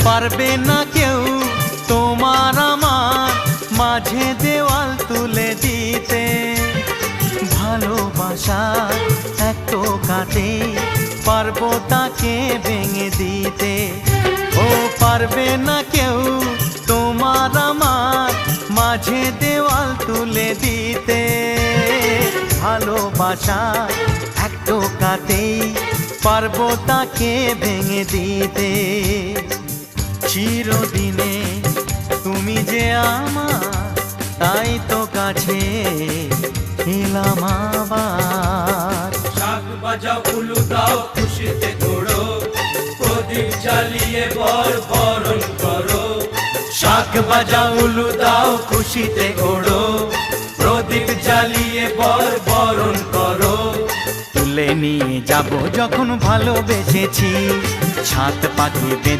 পারবে না কেউ তোমার আমার মাঝে দেওয়াল তুলে দিতে। ভালোবাসার এক টোকাতে পারবো তাকে ভেঙে দিতে। ও পারবে না কেউ তোমার আমার মাঝে দেওয়াল তুলে দিতে। ভালোবাসার এক টোকাতেই পারবো তাকে ভেঙে দিতে। চিরদিনে তুমি যে আমার, তাই তো কাছে এলাম আবার। শাক বাজাও উলু দাও খুশিতে ঘোড়ো, প্রদীপ জ্বালিয়ে বর বরণ করো। শাক বাজাও উলু দাও খুশিতে ওড়ো, প্রদীপ জ্বালিয়ে বর বরণ করো। তুলে নিয়ে যাব যখন ভালোবেসেছি, ছাত পাখি বেঁধে